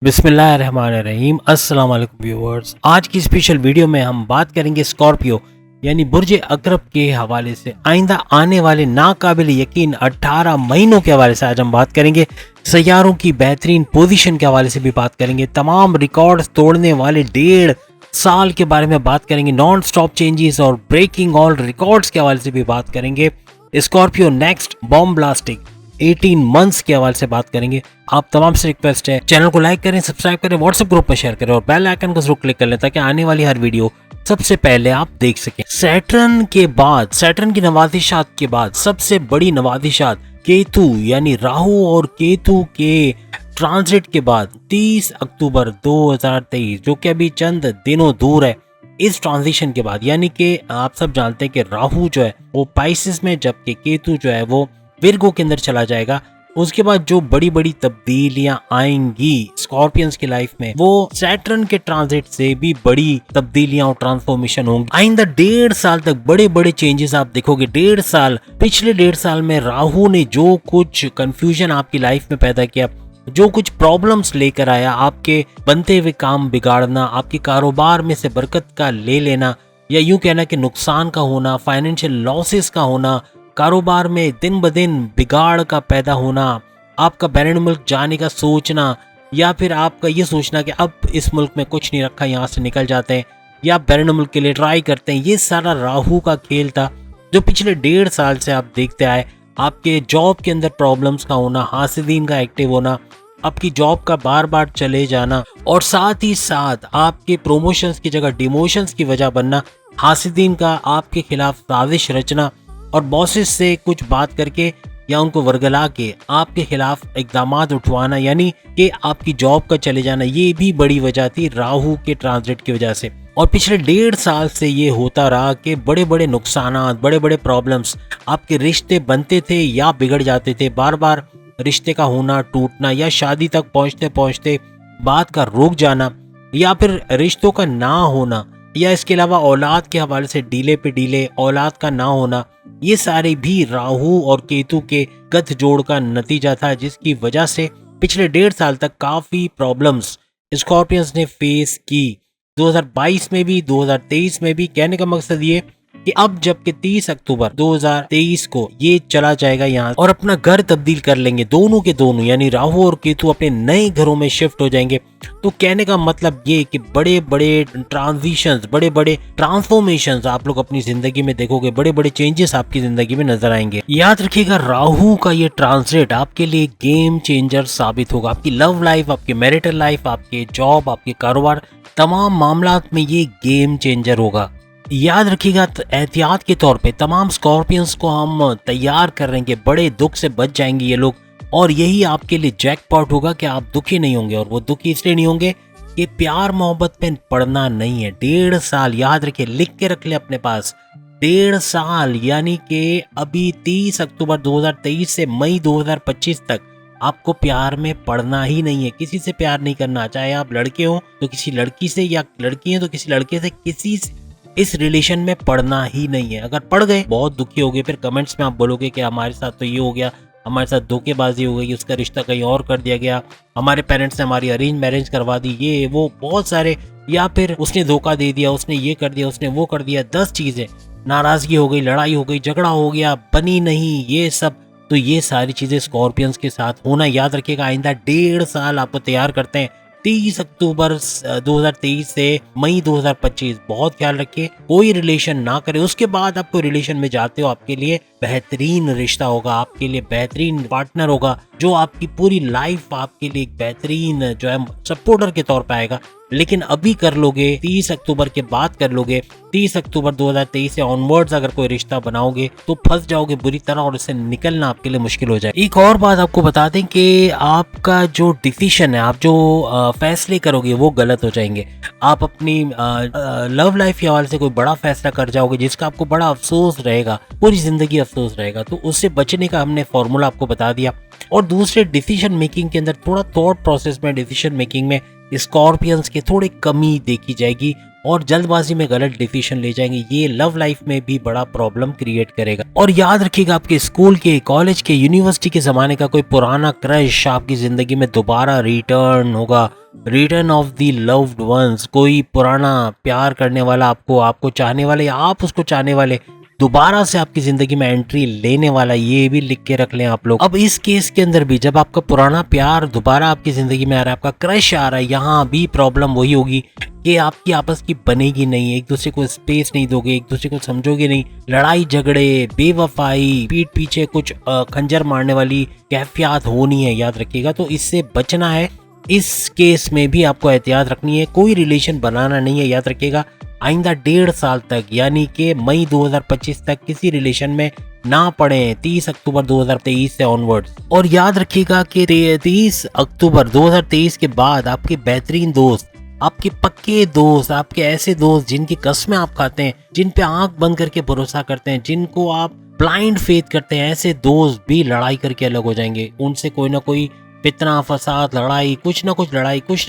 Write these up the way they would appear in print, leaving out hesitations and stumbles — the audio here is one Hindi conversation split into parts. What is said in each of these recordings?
बिस्मिल्लाहिर्रहमानिर्रहीम। अस्सलाम वालेकुम व्यूअर्स। आज की स्पेशल वीडियो में हम बात करेंगे स्कॉर्पियो यानी बुर्ज अकरब के हवाले से आइंदा आने वाले नाकाबिल यकीन 18 महीनों के हवाले से आज हम बात करेंगे। सैयारों की बेहतरीन पोजीशन के हवाले से भी बात करेंगे। तमाम रिकॉर्ड्स तोड़ने वाले 1.5 साल के बारे में बात करेंगे। नॉन स्टॉप चेंजेस और ब्रेकिंग ऑल रिकॉर्ड्स के हवाले से भी बात करेंगे। Scorpio next bomb blasting 18 months के हवाले से बात करेंगे। आप तमाम से रिक्वेस्ट है चैनल को लाइक करें, सब्सक्राइब करें, व्हाट्सएप ग्रुप में शेयर करें और बेल आइकन को जरूर क्लिक कर लें ताकि आने वाली हर वीडियो सबसे पहले आप देख सकें। सैटर्न के बाद, सैटर्न की नवाजिशात के बाद सबसे बड़ी नवाजिशात केतु यानी राहु और केतु के ट्रांजिट के बाद 30 अक्टूबर 2023 जो कि अभी चंद दिनों दूर है। इस ट्रांजिशन के बाद यानी कि आप सब जानते हैं कि राहु जो है वो पाइसिस में, जबकि केतु जो है वो विर्गो के अंदर चला जाएगा। उसके बाद जो बड़ी बड़ी तब्दीलियां आएंगी स्कॉर्पियंस की लाइफ में वो सैटर्न के ट्रांजिट से भी बड़ी तब्दीलियां और ट्रांसफॉर्मेशन होंगी। आइंदा 1.5 साल तक बड़े बड़े चेंजेस आप देखोगे। 1.5 साल, पिछले 1.5 साल में राहु ने जो कुछ कंफ्यूजन आपकी लाइफ में पैदा किया, जो कुछ प्रॉब्लम्स लेकर आया, आपके बनते हुए काम बिगाड़ना, आपके कारोबार में से बरकत का ले लेना या यूं कहना कि नुकसान का होना, फाइनेंशियल लॉसेस का होना, कारोबार में दिन ब दिन बिगाड़ का पैदा होना, आपका बैरन मुल्क जाने का सोचना या फिर आपका ये सोचना कि अब इस मुल्क में कुछ नहीं रखा, यहाँ से निकल जाते हैं या बैरन मुल्क के लिए ट्राई करते हैं, ये सारा राहु का खेल था जो पिछले 1.5 साल से आप देखते आए। आपके जॉब के अंदर प्रॉब्लम्स का होना, हासिदीन का एक्टिव होना, आपकी जॉब का बार बार चले जाना और साथ ही साथ आपके प्रमोशंस की जगह डिमोशंस की वजह बनना, हासिदीन का आपके खिलाफ साजिश रचना और बॉसेस से कुछ बात करके या उनको वर्गला के आपके खिलाफ इकदामात उठवाना यानी कि आपकी जॉब का चले जाना, ये भी बड़ी वजह थी राहु के ट्रांजिट की वजह से। और पिछले 1.5 साल से ये होता रहा कि बड़े बड़े नुकसानात, बड़े बड़े प्रॉब्लम्स, आपके रिश्ते बनते थे या बिगड़ जाते थे, बार बार रिश्ते का होना, टूटना या शादी तक पहुंचते पहुंचते बात का रुक जाना या फिर रिश्तों का ना होना या इसके अलावा औलाद के हवाले से डीले पे डीले, औलाद का ना होना, ये सारे भी राहु और केतु के गठजोड़ का नतीजा था, जिसकी वजह से पिछले 1.5 साल तक काफी प्रॉब्लम्स स्कॉर्पियंस ने फेस की। 2022 में भी, 2023 में भी। कहने का मकसद ये कि अब जबकि 30 अक्टूबर 2023 को ये चला जाएगा यहाँ और अपना घर तब्दील कर लेंगे, दोनों के दोनों यानी राहु और केतु अपने नए घरों में शिफ्ट हो जाएंगे। तो कहने का मतलब ये कि बड़े बड़े ट्रांजिशंस, बड़े बड़े ट्रांसफॉर्मेशंस आप लोग अपनी जिंदगी में देखोगे, बड़े बड़े चेंजेस आपकी जिंदगी में नजर आएंगे। याद रखिएगा राहु का ये ट्रांजिट आपके लिए गेम चेंजर साबित होगा। आपकी लव लाइफ, आपकी मैरिटल लाइफ, आपके जॉब, आपके कारोबार, तमाम मामलात में ये गेम चेंजर होगा। याद रखिएगा एहतियात के तौर पे तमाम स्कॉर्पियंस को हम तैयार कर रहे हैं कि बड़े दुख से बच जाएंगे ये लोग और यही आपके लिए जैकपॉट होगा कि आप दुखी नहीं होंगे। और वो दुखी इसलिए नहीं होंगे कि प्यार मोहब्बत पे पड़ना नहीं है। 1.5 साल याद रखिए, लिख के रख ले अपने पास, 1.5 साल यानी कि अभी 30 अक्टूबर 2023 से मई 2025 तक आपको प्यार में पड़ना ही नहीं है। किसी से प्यार नहीं करना, चाहे आप लड़के हो तो किसी लड़की से या लड़की है तो किसी लड़के से, किसी इस रिलेशन में पढ़ना ही नहीं है। अगर पढ़ गए बहुत दुखी हो गए, फिर कमेंट्स में आप बोलोगे कि हमारे साथ तो ये हो गया, हमारे साथ धोखेबाजी हो गई, उसका रिश्ता कहीं और कर दिया गया, हमारे पेरेंट्स ने हमारी अरेंज मैरिज करवा दी, ये वो बहुत सारे, या फिर उसने धोखा दे दिया, उसने ये कर दिया, उसने वो कर दिया, 10 चीजें, नाराजगी हो गई, लड़ाई हो गई, झगड़ा हो गया, बनी नहीं, ये सब। तो ये सारी चीजें स्कॉर्पियंस के साथ होना याद रखिएगा। आइंदा 1.5 साल आपको तैयार करते हैं 30 अक्टूबर 2023 से मई 2025। बहुत ख्याल रखिए, कोई रिलेशन ना करे। उसके बाद आप कोई रिलेशन में जाते हो, आपके लिए बेहतरीन रिश्ता होगा, आपके लिए बेहतरीन पार्टनर होगा जो आपकी पूरी लाइफ आपके लिए एक बेहतरीन जो है सपोर्टर के तौर पर आएगा। लेकिन अभी कर लोगे, 30 अक्टूबर के बाद कर लोगे, 30 अक्टूबर 2023 से ऑनवर्ड्स अगर कोई रिश्ता बनाओगे तो फंस जाओगे बुरी तरह और इससे निकलना आपके लिए मुश्किल हो जाए। एक और बात आपको बता दें कि आपका जो डिसीजन है, आप जो फैसले करोगे वो गलत हो जाएंगे। आप अपनी लव लाइफ के हवाले से कोई बड़ा फैसला कर जाओगे जिसका आपको बड़ा अफसोस रहेगा, पूरी जिंदगी अफसोस रहेगा। तो उससे बचने का हमने फॉर्मूला आपको बता दिया। और दूसरे डिसीजन मेकिंग के अंदर, थोड़ा थॉट प्रोसेस में, डिसीजन मेकिंग में स्कॉर्पियंस के थोड़ी कमी देखी जाएगी। और जल्दबाजी में गलत डिसीजन ले जाएंगे, ये लव लाइफ में भी बड़ा प्रॉब्लम क्रिएट करेगा। और याद रखिएगा, आपके स्कूल के, कॉलेज के, यूनिवर्सिटी के ज़माने का कोई पुराना क्रश आपकी ज़िंदगी में दोबारा रिटर्न होगा, return of the loved ones. कोई पुराना प्यार करने वाला, आपको चाहने वाले या आप उसको चाहने वाले दोबारा से आपकी जिंदगी में एंट्री लेने वाला, ये भी लिख के रख लें आप लोग। अब इस केस के अंदर भी जब आपका पुराना प्यार दोबारा आपकी जिंदगी में आ रहा है, आपका क्रश आ रहा है, यहाँ भी प्रॉब्लम वही होगी कि आपकी आपस की बनेगी नहीं, एक दूसरे को स्पेस नहीं दोगे, एक दूसरे को समझोगे नहीं, लड़ाई झगड़े, बेवफाई, पीठ पीछे कुछ खंजर मारने वाली कैफियत होनी है, याद रखिएगा। तो इससे बचना है। इस केस में भी आपको एहतियात रखनी है, कोई रिलेशन बनाना नहीं है, याद रखिएगा। आइंदा 1.5 साल तक, यानी कि मई 2025 तक किसी रिलेशन में ना पड़े, 30 अक्टूबर 2023 से ऑनवर्ड्स। और याद रखिएगा कि 30 अक्टूबर 2023 के बाद आपके बेहतरीन दोस्त, आपके पक्के दोस्त, आपके ऐसे दोस्त जिनकी कसमें आप खाते हैं, जिन पे आंख बंद करके भरोसा करते हैं, जिनको आप ब्लाइंड फेथ करते हैं, ऐसे दोस्त भी लड़ाई करके अलग हो जाएंगे। उनसे कोई ना कोई फितना, फसाद, लड़ाई, कुछ ना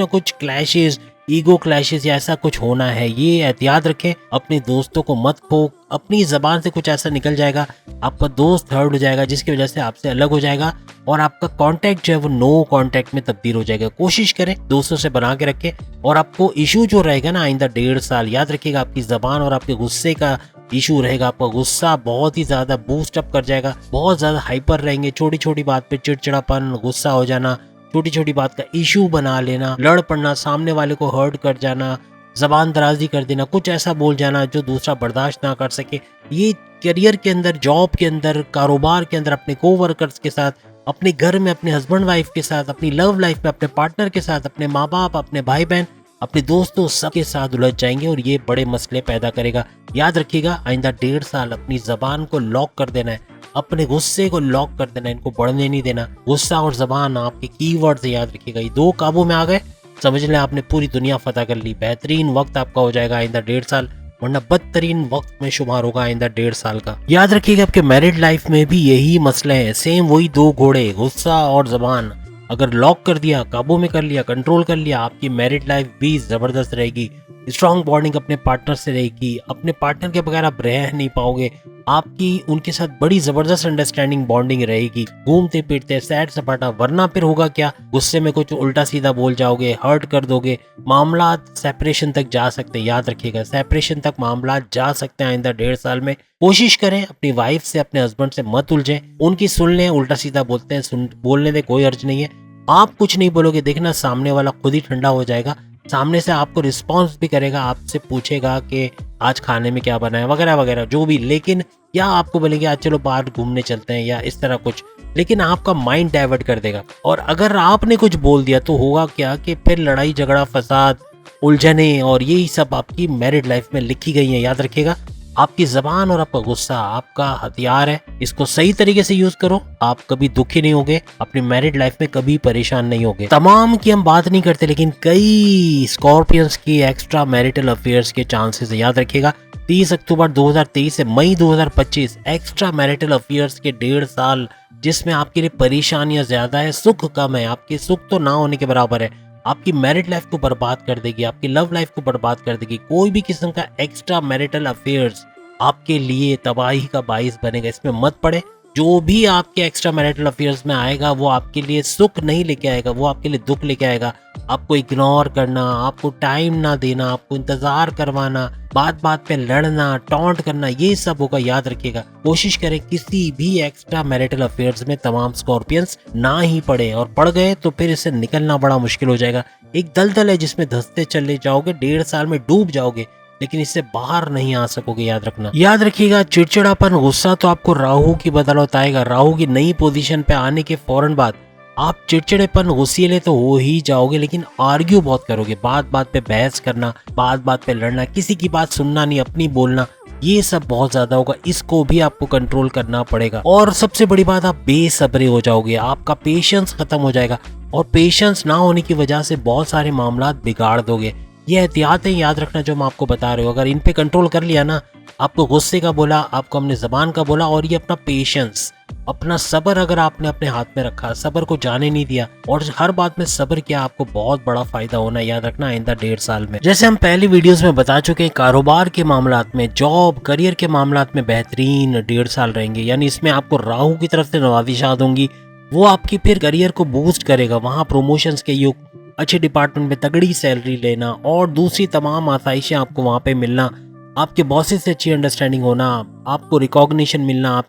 कुछ क्लैशेस, ईगो क्लैशेस या ऐसा कुछ होना है, ये एहतियात रखें। अपने दोस्तों को मत खो, अपनी जबान से कुछ ऐसा निकल जाएगा, आपका दोस्त हर्ट हो जाएगा, जिसकी वजह से आपसे अलग हो जाएगा और आपका कांटेक्ट जो है वो नो कांटेक्ट में तब्दील हो जाएगा। कोशिश करें दोस्तों से बना के रखें। और आपको इशू जो रहेगा ना आइंदा 1.5 साल, याद रखिएगा, आपकी जबान और आपके गुस्से का इशू रहेगा। आपका गुस्सा बहुत ही ज्यादा बूस्ट अप कर जाएगा, बहुत ज्यादा हाइपर रहेंगे, छोटी छोटी बात पे चिड़चिड़ापन, गुस्सा हो जाना, छोटी छोटी बात का इशू बना लेना, लड़ पड़ना, सामने वाले को हर्ट कर जाना, जबान दराजी कर देना, कुछ ऐसा बोल जाना जो दूसरा बर्दाश्त ना कर सके। ये करियर के अंदर, जॉब के अंदर, कारोबार के अंदर, अपने कोवर्कर्स के साथ, अपने घर में अपने हस्बैंड वाइफ के साथ, अपनी लव लाइफ में अपने पार्टनर के साथ, अपने माँ बाप, अपने भाई बहन, अपने दोस्तों, सबके साथ उलझ जाएंगे और ये बड़े मसले पैदा करेगा। याद रखिएगा, आइंदा 1.5 साल अपनी जबान को लॉक कर देना है, अपने गुस्से को लॉक कर देना, इनको बढ़ने नहीं देना। गुस्सा और जबान आपके कीवर्ड से, याद रखिएगा। ये 2 काबू में आ गए, समझ लें आपने पूरी दुनिया फतह कर ली। बेहतरीन वक्त आपका हो जाएगा आइंदा 1.5 साल, वरना बदतरीन वक्त में शुमार होगा आइंदा 1.5 साल का। याद रखिएगा, आपके मैरिड लाइफ में भी यही मसले हैं, सेम वही 2 घोड़े, गुस्सा और जबान। अगर लॉक कर दिया, काबू में कर लिया, कंट्रोल कर लिया, आपकी मैरिड लाइफ भी जबरदस्त रहेगी। स्ट्रॉन्ग बॉन्डिंग अपने पार्टनर से रहेगी, अपने पार्टनर के बगैर आप रह नहीं पाओगे, आपकी उनके साथ बड़ी जबरदस्त अंडरस्टैंडिंग बॉन्डिंग रहेगी, घूमते फिरते सैर सपाटा। वरना फिर होगा क्या, गुस्से में कुछ उल्टा सीधा बोल जाओगे, हर्ट कर दोगे, मामला सेपरेशन तक जा सकते हैं। याद रखिएगा, सेपरेशन तक मामला जा सकते हैं आइंदा 1.5 साल में। कोशिश करें अपनी वाइफ से, अपने हस्बैंड से मत उलझें, उनकी सुन लें, उल्टा सीधा बोलते हैं, बोलने दे, कोई अर्ज नहीं है। आप कुछ नहीं बोलोगे, देखना सामने वाला खुद ही ठंडा हो जाएगा, सामने से आपको रिस्पॉन्स भी करेगा, आपसे पूछेगा कि आज खाने में क्या बना है, वगैरह वगैरह जो भी। लेकिन या आपको बोलेंगे आज चलो बाहर घूमने चलते हैं या इस तरह कुछ, लेकिन आपका माइंड डाइवर्ट कर देगा। और अगर आपने कुछ बोल दिया तो होगा क्या कि फिर लड़ाई झगड़ा, फसाद, उलझने, और यही सब आपकी मैरिड लाइफ में लिखी गई है। याद रखिएगा, आपकी जबान और आपका गुस्सा आपका हथियार है, इसको सही तरीके से यूज करो, आप कभी दुखी नहीं होगे, अपनी मैरिड लाइफ में कभी परेशान नहीं होगे। तमाम की हम बात नहीं करते, लेकिन कई स्कॉर्पियंस की एक्स्ट्रा मैरिटल अफेयर्स के चांसेस है। याद रखिएगा, 30 अक्टूबर 2023 से मई 2025 एक्स्ट्रा मैरिटल अफेयर्स के 1.5 साल, जिसमें आपके लिए परेशानियां ज्यादा है, सुख कम है। आपके सुख तो ना होने के बराबर है, आपकी मैरिड लाइफ को बर्बाद कर देगी, आपकी लव लाइफ को बर्बाद कर देगी। कोई भी किस्म का एक्स्ट्रा मैरिटल अफेयर्स आपके लिए तबाही का बाइस बनेगा, इसमें मत पड़े। जो भी आपके एक्स्ट्रा मैरिटल अफेयर्स में आएगा वो आपके लिए सुख नहीं लेके आएगा, वो आपके लिए दुख लेके आएगा। आपको इग्नोर करना, आपको टाइम ना देना, आपको इंतजार करवाना, बात बात पे लड़ना, टॉन्ट करना, ये सब होगा। याद रखिएगा, कोशिश करें किसी भी एक्स्ट्रा मैरिटल अफेयर्स में तमाम स्कॉर्पियंस ना ही पड़े, और पड़ गए तो फिर इससे निकलना बड़ा मुश्किल हो जाएगा। एक दलदल है जिसमें धंसते चले जाओगे, 1.5 साल में डूब जाओगे, लेकिन इससे बाहर नहीं आ सकोगे। याद रखना, याद रखिएगा, चिड़चिड़ापन, गुस्सा तो आपको राहु की बदौलत आएगा। राहु की नई पोजीशन पे आने के फौरन बाद आप चिड़चिड़ेपन, गुस्सीले तो हो ही जाओगे, लेकिन आर्ग्यू बहुत करोगे, बात बात पे बहस करना, बात बात पे लड़ना, किसी की बात सुनना नहीं, अपनी बोलना, ये सब बहुत ज्यादा होगा। इसको भी आपको कंट्रोल करना पड़ेगा। और सबसे बड़ी बात, आप बेसब्रे हो जाओगे, आपका पेशेंस खत्म हो जाएगा, और पेशेंस ना होने की वजह से बहुत सारे मामला बिगाड़ दोगे। ये एहतियात है, याद रखना, जो मैं आपको बता रहे हो। अगर इन पे कंट्रोल कर लिया ना, आपको गुस्से का बोला, आपको हमने जबान का बोला, और ये अपना पेशेंस, अपना सब्र अगर आपने अपने हाथ में रखा, सब्र को जाने नहीं दिया और हर बात में सब्र किया, आपको बहुत बड़ा फायदा होना है, याद रखना आइंदा 1.5 साल में। जैसे हम पहली वीडियोस में बता चुके हैं, कारोबार के मामलात में, जॉब करियर के मामलात में बेहतरीन 1.5 साल रहेंगे। यानी इसमें आपको राहु की तरफ से नवाजिशात होंगी, वो आपकी फिर करियर को बूस्ट करेगा। वहाँ प्रमोशंस के युग, अच्छे डिपार्टमेंट में तगड़ी सैलरी लेना और दूसरी तमाम आसाइशें आपको वहाँ पे मिलना, आपके बॉसेस से अच्छी अंडरस्टैंडिंग होना, आपको रिकॉग्निशन मिलना,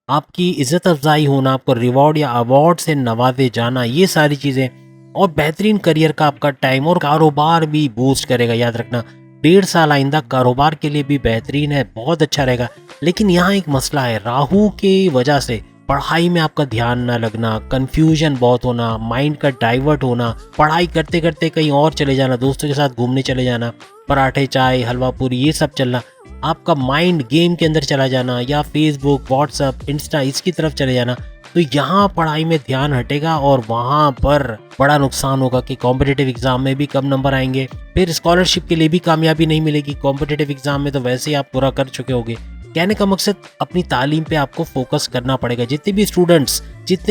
आपकी इज्जत अफजाई होना, आपको रिवॉर्ड या अवार्ड से नवाजे जाना, ये सारी चीज़ें, और बेहतरीन करियर का आपका टाइम, और कारोबार भी बूस्ट करेगा। याद रखना 1.5 साल आइंदा कारोबार के लिए भी बेहतरीन है, बहुत अच्छा रहेगा। लेकिन यहाँ एक मसला है, राहु की वजह से पढ़ाई में आपका ध्यान न लगना, कंफ्यूजन बहुत होना, माइंड का डाइवर्ट होना, पढ़ाई करते करते कहीं और चले जाना, दोस्तों के साथ घूमने चले जाना, पराठे चाय हलवा पूरी ये सब चलना, आपका माइंड गेम के अंदर चला जाना या फेसबुक व्हाट्सएप इंस्टा इसकी तरफ चले जाना, तो यहाँ पढ़ाई में ध्यान हटेगा और वहाँ पर बड़ा नुकसान होगा कि कॉम्पिटिटिव एग्जाम में भी कम नंबर आएंगे, फिर स्कॉलरशिप के लिए भी कामयाबी नहीं मिलेगी। कॉम्पिटिटिव एग्जाम में तो वैसे ही आप पूरा कर चुके होगे। कहने का मकसद, अपनी तालीम पे आपको फोकस करना पड़ेगा। जितने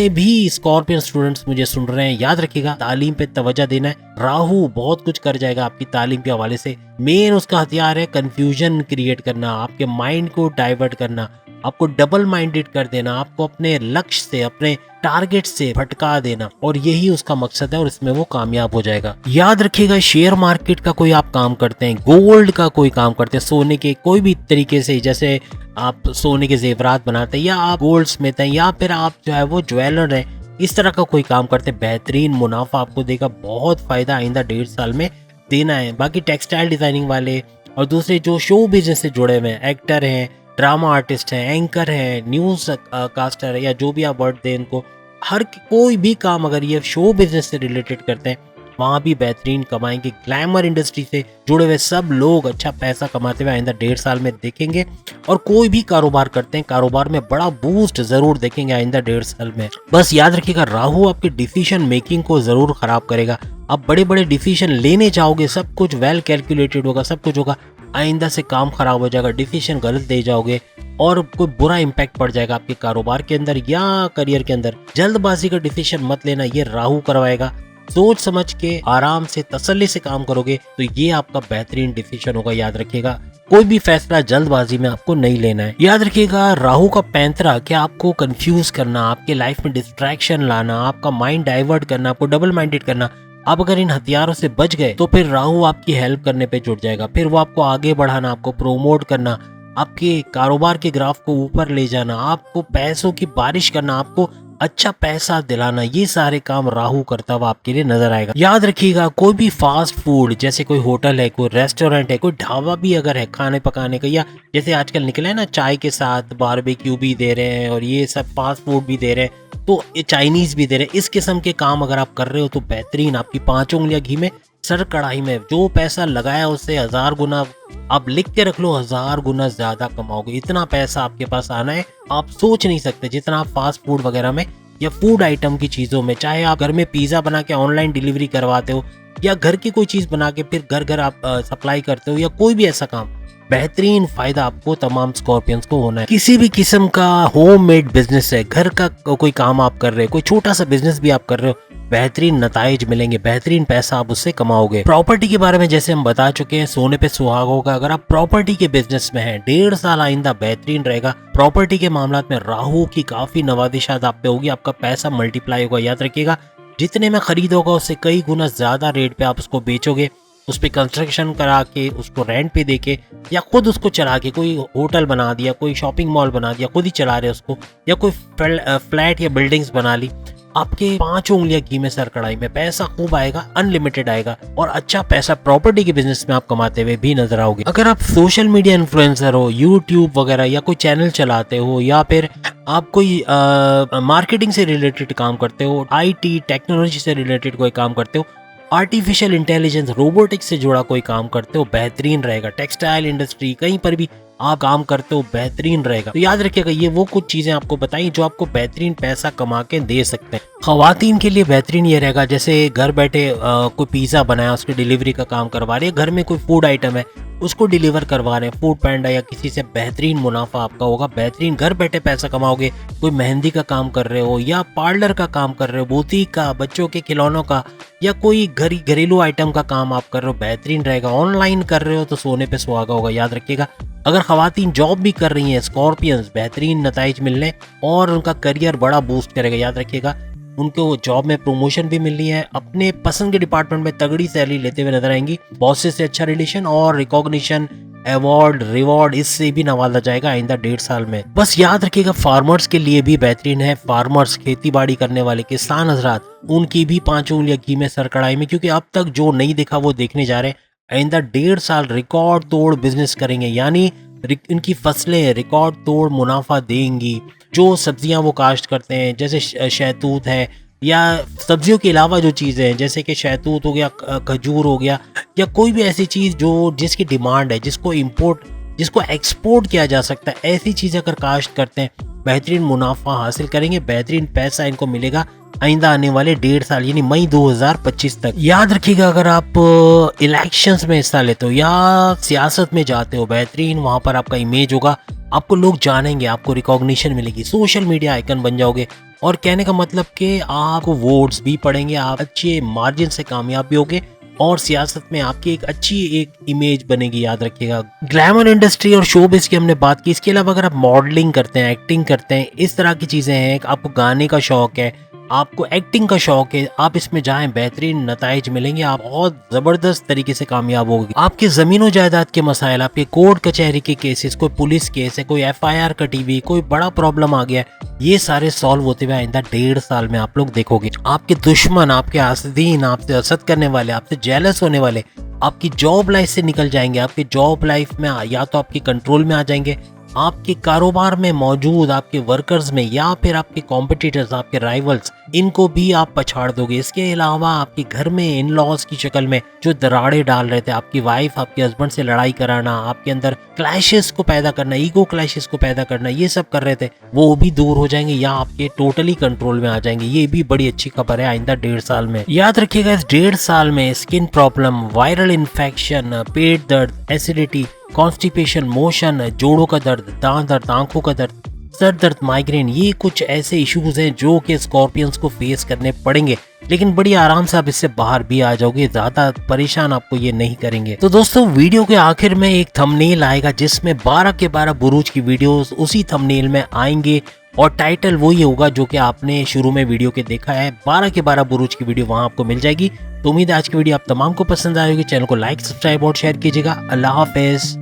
भी स्कॉर्पियन स्टूडेंट्स मुझे सुन रहे हैं, याद रखिएगा तालीम पे तवज्जो देना है। राहु बहुत कुछ कर जाएगा आपकी तालीम के हवाले से। मेन उसका हथियार है कंफ्यूजन क्रिएट करना, आपके माइंड को डाइवर्ट करना, आपको डबल माइंडेड कर देना, आपको अपने लक्ष्य से, अपने टारगेट से भटका देना, और यही उसका मकसद है और इसमें वो कामयाब हो जाएगा। याद रखिएगा, शेयर मार्केट का कोई आप काम करते हैं, गोल्ड का कोई काम करते हैं, सोने के कोई भी तरीके से, जैसे आप सोने के जेवरात बनाते हैं या आप गोल्ड स्मिथ हैं या फिर आप जो है वो ज्वेलर हैं, इस तरह का कोई काम करते हैं, बेहतरीन मुनाफा आपको देगा, बहुत फायदा आइंदा 1.5 साल में देना है। बाकी टेक्सटाइल डिजाइनिंग वाले और दूसरे जो शो बिजनेस से जुड़े हुए हैं, एक्टर हैं, ड्रामा आर्टिस्ट हैं, एंकर हैं, न्यूज कास्टर है, या जो भी आप वर्ड दें इनको, हर कोई भी काम अगर ये शो बिजनेस से रिलेटेड करते हैं, वहाँ भी बेहतरीन कमाएंगे। ग्लैमर इंडस्ट्री से जुड़े हुए सब लोग अच्छा पैसा कमाते हुए आइंदा 1.5 साल में देखेंगे। और कोई भी कारोबार करते हैं, कारोबार में बड़ा बूस्ट जरूर देखेंगे आइंदा 1.5 साल में। बस याद रखिएगा, राहु आपकी डिसीजन मेकिंग को जरूर खराब करेगा। आप बड़े बड़े डिसीजन लेने जाओगे, सब कुछ वेल कैलकुलेटेड होगा, सब कुछ होगा, आइंदा से काम खराब हो जाएगा, डिसीजन गलत दे जाओगे और कोई बुरा इंपैक्ट पड़ जाएगा आपके कारोबार के अंदर या करियर के अंदर। जल्दबाजी का डिसीजन मत लेना, ये राहु करवाएगा। सोच समझ के आराम से तसल्ली से काम करोगे तो ये आपका बेहतरीन डिसीजन होगा। याद रखिएगा, कोई भी फैसला जल्दबाजी में आपको नहीं लेना है। याद रखिएगा, राहु का पैंतरा क्या आपको कंफ्यूज करना, आपके लाइफ में डिस्ट्रैक्शन लाना, आपका माइंड डाइवर्ट करना, आपको डबल माइंडेड करना। आप अगर इन हथियारों से बच गए तो फिर राहु आपकी हेल्प करने पे जुट जाएगा, फिर वो आपको आगे बढ़ाना, आपको प्रोमोट करना, आपके कारोबार के ग्राफ को ऊपर ले जाना, आपको पैसों की बारिश करना, आपको अच्छा पैसा दिलाना, ये सारे काम राहु करता हुआ आपके लिए नजर आएगा। याद रखिएगा, कोई भी फास्ट फूड, जैसे कोई होटल है, कोई रेस्टोरेंट है, कोई ढाबा भी अगर है खाने पकाने का, या जैसे आजकल निकले है ना चाय के साथ बारबेक्यू भी दे रहे हैं और ये सब फास्ट फूड भी दे रहे हैं, तो ये चाइनीज भी दे रहे हैं, इस किस्म के काम अगर आप कर रहे हो तो बेहतरीन, आपकी 5 उंगलियां घी में सर कढ़ाई में, जो पैसा लगाया उससे 1000 गुना, आप लिख के रख लो, 1000 गुना ज्यादा कमाओगे। इतना पैसा आपके पास आना है, आप सोच नहीं सकते, जितना आप फास्ट फूड वगैरह में या फूड आइटम की चीजों में, चाहे आप घर में पिज्जा बना के ऑनलाइन डिलीवरी करवाते हो या घर की कोई चीज बना के फिर घर घर आप सप्लाई करते हो, या कोई भी ऐसा काम, बेहतरीन फायदा आपको तमाम स्कॉर्पियंस को होना है। किसी भी किस्म का होममेड बिजनेस है, घर का कोई काम आप कर रहे हो, कोई छोटा सा बिजनेस भी आप कर रहे हो, बेहतरीन नताइज मिलेंगे, बेहतरीन पैसा आप उससे कमाओगे। प्रॉपर्टी के बारे में जैसे हम बता चुके हैं, सोने पे सुहाग होगा। अगर आप प्रॉपर्टी के बिजनेस में हैं, 1.5 साल आइंदा बेहतरीन रहेगा। प्रॉपर्टी के मामलात में राहु की काफी नवाजिशात आप पे होगी, आपका पैसा मल्टीप्लाई होगा। याद रखिएगा, जितने में खरीद होगा उससे कई गुना ज्यादा रेट पे आप उसको बेचोगे। उस पर कंस्ट्रक्शन करा के, उसको रेंट पे देके, या खुद उसको चला के, कोई होटल बना दिया, कोई शॉपिंग मॉल बना दिया, खुद ही चला रहे उसको, या कोई फ्लैट या बिल्डिंग्स बना ली, आपके 5 उंगलियां घी में सर कढ़ाई में, पैसा खूब आएगा, अनलिमिटेड आएगा और अच्छा पैसा प्रॉपर्टी के बिजनेस में आप कमाते हुए भी नजर आओगे। अगर आप सोशल मीडिया इन्फ्लुएंसर हो, यूट्यूब वगैरह, या कोई चैनल चलाते हो, या फिर आप कोई मार्केटिंग से रिलेटेड काम करते हो, IT टेक्नोलॉजी से रिलेटेड कोई काम करते हो, आर्टिफिशियल इंटेलिजेंस रोबोटिक्स से जुड़ा कोई काम करते हो, बेहतरीन रहेगा। टेक्सटाइल इंडस्ट्री, कहीं पर भी आप काम करते हो बेहतरीन रहेगा। तो याद रखिएगा ये वो कुछ चीजें आपको बताई जो आपको बेहतरीन पैसा कमा के दे सकते हैं। खवातीन के लिए बेहतरीन ये रहेगा, जैसे घर बैठे कोई पिज्जा बनाया उसकी डिलीवरी का काम करवा रही है, घर में कोई फूड आइटम है उसको डिलीवर करवा रहे हैं, फूड पैंडा या किसी से बेहतरीन मुनाफा आपका होगा, बेहतरीन घर बैठे पैसा कमाओगे। कोई मेहंदी का काम कर रहे हो या पार्लर का काम कर रहे हो, बुटीक का, बच्चों के खिलौनों का, या कोई घरेलू आइटम का काम आप कर रहे हो, बेहतरीन रहेगा। ऑनलाइन कर रहे हो तो सोने पे सुहागा होगा। याद रखिएगा अगर खवातीन जॉब भी कर रही हैं स्कॉर्पियंस, बेहतरीन नताइज मिलने और उनका करियर बड़ा बूस्ट करेगा। याद रखिएगा उनको जॉब में प्रमोशन भी मिल रही है, अपने पसंद के डिपार्टमेंट में तगड़ी सैलरी लेते हुए नजर आएंगी, बॉसेस से अच्छा रिलेशन और रिकॉग्निशन, अवार्ड, रिवॉर्ड इससे भी नवाजा जाएगा आइंदा 1.5 साल में। बस याद रखिएगा फार्मर्स के लिए भी बेहतरीन है। फार्मर्स, खेती बाड़ी करने वाले किसान हजरात, उनकी भी 5 उंगलियां घी में सर कढ़ाई में, क्योंकि अब तक जो नहीं देखा वो देखने जा रहे हैं। आइंदा 1.5 साल रिकॉर्ड तोड़ बिजनेस करेंगे, यानी इनकी फसलें रिकॉर्ड तोड़ मुनाफा देंगी। जो सब्जियां वो काश्त करते हैं जैसे शहतूत है या सब्जियों के अलावा जो चीज़ें हैं जैसे कि शहतूत हो गया, खजूर हो गया, या कोई भी ऐसी चीज़ जो जिसकी डिमांड है, जिसको एक्सपोर्ट किया जा सकता है, ऐसी चीज़ें अगर काश्त करते हैं बेहतरीन मुनाफा हासिल करेंगे, बेहतरीन पैसा इनको मिलेगा आइंदा आने वाले 1.5 साल यानी मई 2025 तक। याद रखिएगा अगर आप इलेक्शंस में हिस्सा लेते हो या सियासत में जाते हो, बेहतरीन वहां पर आपका इमेज होगा, आपको लोग जानेंगे, आपको रिकॉग्निशन मिलेगी, सोशल मीडिया आइकन बन जाओगे। और कहने का मतलब कि आपको वोट्स भी पड़ेंगे, आप अच्छे मार्जिन से कामयाब भी होगे और सियासत में आपकी एक अच्छी एक इमेज बनेगी। याद रखिएगा ग्लैमर इंडस्ट्री और शोबिज़ की हमने बात की। इसके अलावा अगर आप मॉडलिंग करते हैं, एक्टिंग करते हैं, इस तरह की चीज़ें हैं, आपको गाने का शौक है, आपको एक्टिंग का शौक है, आप इसमें जाएं, बेहतरीन नताइज मिलेंगे, आप बहुत जबरदस्त तरीके से कामयाब होंगे। आपके जमीनों जायदाद के मसाइल, आपके कोर्ट कचहरी के केसेस, कोई पुलिस केस है, कोई FIR कटी हुई, कोई बड़ा प्रॉब्लम आ गया, ये सारे सॉल्व होते हुए आइंदा 1.5 साल में आप लोग देखोगे। आपके दुश्मन, आपके हासदीन, आपसे हसद करने वाले, आपसे जेलस होने वाले आपकी जॉब लाइफ से निकल जाएंगे। आपकी जॉब लाइफ में या तो आपके कंट्रोल में आ जाएंगे, आपके कारोबार में मौजूद आपके वर्कर्स में, या फिर आपके कॉम्पिटिटर्स, आपके राइवल्स, इनको भी आप पछाड़ दोगे। इसके अलावा आपके घर में इन लॉज की शक्ल में जो दराड़े डाल रहे थे, आपकी वाइफ आपके हस्बैंड से लड़ाई कराना, आपके अंदर क्लैशेस को पैदा करना, ईगो क्लैशेस को पैदा करना, ये सब कर रहे थे, वो भी दूर हो जाएंगे या आपके टोटली कंट्रोल में आ जाएंगे। ये भी बड़ी अच्छी खबर है आइंदा 1.5 साल में। याद रखिएगा इस 1.5 साल में स्किन प्रॉब्लम, वायरल इन्फेक्शन, पेट दर्द, एसिडिटी, कॉन्स्टिपेशन, मोशन, जोड़ों का दर्द, दांत दर्द, आंखों का दर्द, सर दर्द, माइग्रेन, ये कुछ ऐसे इश्यूज हैं जो कि स्कॉर्पियंस को फेस करने पड़ेंगे, लेकिन बड़ी आराम से आप इससे बाहर भी आ जाओगे, ज्यादा परेशान आपको ये नहीं करेंगे। तो दोस्तों वीडियो के आखिर में एक थंबनेल आएगा जिसमें 12 के 12 बुरूज की वीडियोस उसी थंबनेल में आएंगे और टाइटल वही होगा जो कि आपने शुरू में वीडियो के देखा है। 12 के 12 बुरूज की वीडियो वहां आपको मिल जाएगी। तो उम्मीद है आज की वीडियो आप तमाम को पसंद आएगी। चैनल को लाइक, सब्सक्राइब और शेयर कीजिएगा। अल्लाह हाफिज।